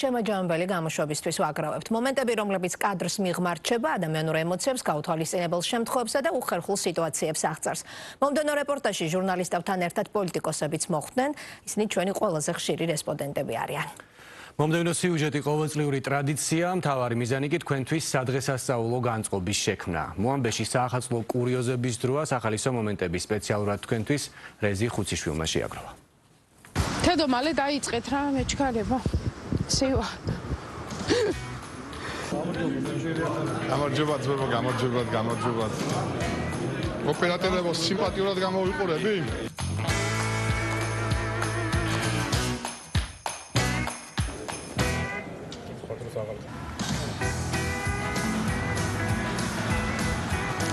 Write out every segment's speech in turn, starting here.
შემაჯამებელი გამოშვებისთვის ვაგრავებთ მომენტები, რომლებიც კადრს მიღმარჩება, ადამიანურ ემოციებს, გაუთვალისწინებელ შემთხვევებსა და უხერხულ სიტუაციებს აღწევს. მომდევნო რეპორტაჟში ჟურნალისტებთან ერთად პოლიტიკოსებიც მოხვდნენ, ისინი ჩვენი ყველაზე ხშირი რესპონდენტები არიან. მომდევნო სიუჟეტი ყოველწლიური ტრადიცია, მთავარი მიზანი კი თქვენთვის სადღესასწაულო განწყობის შექმნა. მოამბეში საახალწლო კურიოზების დროა სახალისო მომენტები სპეციალურად თქვენთვის რეზი ხუციშვილმა შეაგროვა. თედო მალე დაიწყეთ რა მეჩქარება. სივა. გამარჯობა ძმებო, გამარჯობა. ოპერატორებო, სიმპათიურად გამოვიყურები?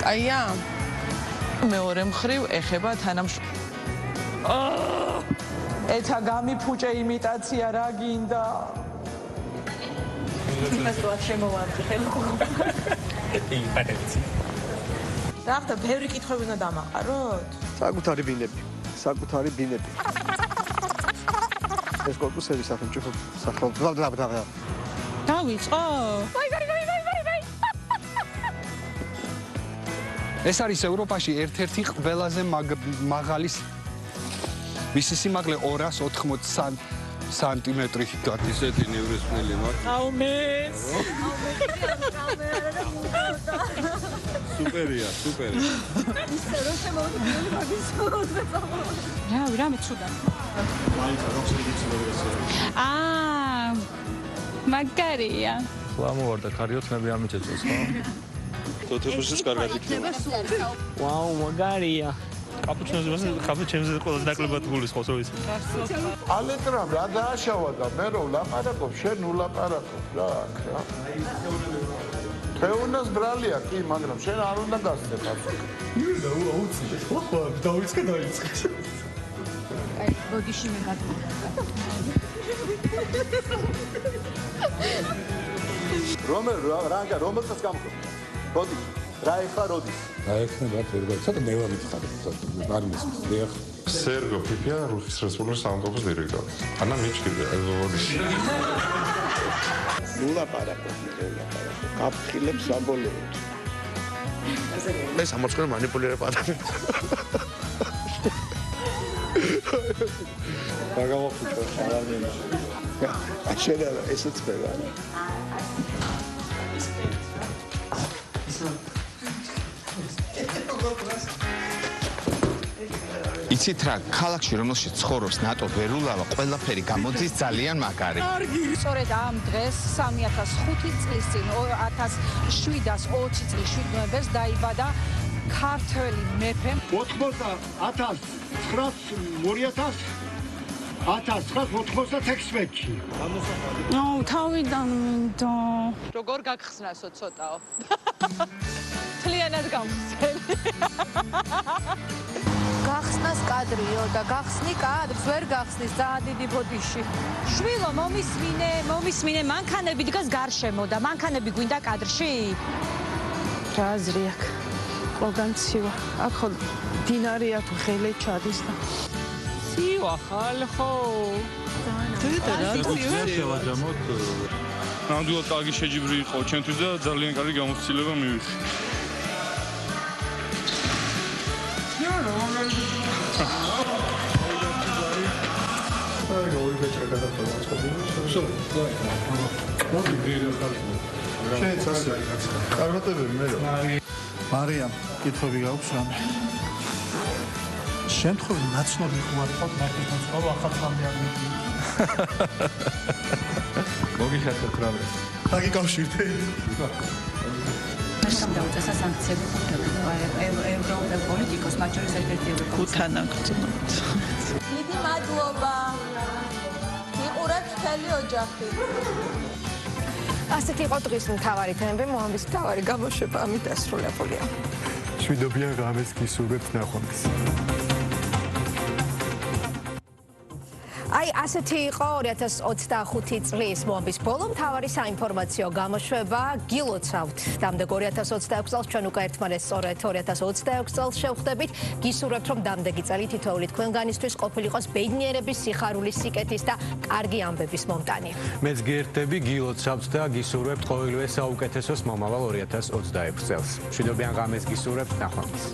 აია. მეორე მხრივ ეხება ეცა გამიფუჭე იმიტაცია რა გინდა? იმას რა შემოვარდი ხელო. იმპატენცი. რა ხდა ბევრი კითხვები უნდა დამაყაროთ? საკუთარი ბინები. ეს კორპუსები სახელმწიფო დავიწყო? ვაი. ეს არის ევროპაში ერთ-ერთი ყველაზე მაღალი მისი სიმაღლე 280 სანტიმეტრი. ისეთი ნევროსპნელი მაქვს. აუმეს. სუპერია. ისე რომ შემოვიდნენ მაგის რა მეცუდა. მაგარია. ლამოვარდა კარიოთმები ამიჭეწოს ხო? თოთებშიც კარგად იქნება. ვაუ, მაგარია. კაპუჩინოზე ყველაზე ნაკლებად გულის ხოს რო ის. ალეტრამ რა დააშავა და მე რომ ლაპარაკობ, შენ ულაპარაკობ რა აქ რა. თეონას ბრალია კი, მაგრამ შენ არ უნდა გასცე ფასო. იუდა უცი. ხო, დაიწყე. აი, ბოდიში მე გადმოვიდა. რომელსაც გამხო. როდის? რა ეხლა როდის? აექნება თერგა. ცოტა ნევალით ხარ. არ მისმის. დიახ. სერგო ფიფია, რუსეთის რესპუბლიკის სამთავროს დირექტორი. ანა მიჩქიდა, როდის? ულაპარაკობ. გაფრთხილებს საბოლოოდ. ეს ამოწყენ მანიპულირება ადამიანს. რა გამოფუჭო ადამიანს? შედა ესეც ხება. იცით რა, ქალაქში რომელშიც ცხოვრობს ნატო ვერულავა, ყველაფერი გამოდის ძალიან მაგარი. სწორედ ამ დღეს 3005 წლის წინ 1720 წლის 7 ნოემბერს დაიბადა ქართველი მეფე 1996-ში. თავიდან მინდო. როგორ გაგხსნასო ცოტაო. თლიანად გამხსნელი. გახსნას კადრიო და გახსნი კადრს ვერ გახსნის ძალიან დიდი ბოდიში. შვილო მომისმინე მანქანები დგას გარშემო და მანქანები გვინდა კადრში? რა აზრი აქვს? ყველგან ცივა. აქ ხო დინარი აქვს ღელე ჩადის და ცივა ხალხო. შევაჯამოთ. ნამდვილად კარგი შეჯიბრი იყო ჩვენთვის და ძალიან კარგი გამოცდილება მივიღე. მარიამ, კითხვები გაქვს რამე? შემთხვევით ნაცნობი ხوارყავთ მარტივად სხვა ახალხამი არ მიგია. მოგიხარეთ რამე. დაგიკავშირდე. ამ დაუწესა სანქციები ევროპელ პოლიტიკოს მათ შორის ერთ-ერთი ევროკომისარი. უთანაგრძნოთ. დიდი მადლობა. მიყურებთ მთელი ოჯახი. ასეთი იყო დღის მთავარი თემები, მოამბის მთავარი გამოშვება ამით დასრულებულია. შვიდობიან ღამეს გისურვებთ ნახვამდის. აი, ასეთი იყო 2025 წლის მომბის ბოლო მთავარი საინფორმაციო გამოშვება. გილოცავთ დამდეგ 2026 წელს, ჩვენ უკვე ერთმანეთს სწორედ 2026 წელს შევხვდებით. გისურვებთ, რომ დამდეგი წელი თითოეული თქვენგანისთვის ყოფილიყოს ბედნიერების, სიხარულის, სიკეთის და კარგი ამბების მომტანი. მეც გიერთდები, გილოცავთ და გისურვებთ ყოველივე საუკეთესოს მომავალ 2026 წელს. მშვიდობიან ღამეს გისურვებთ, ნახვამდის.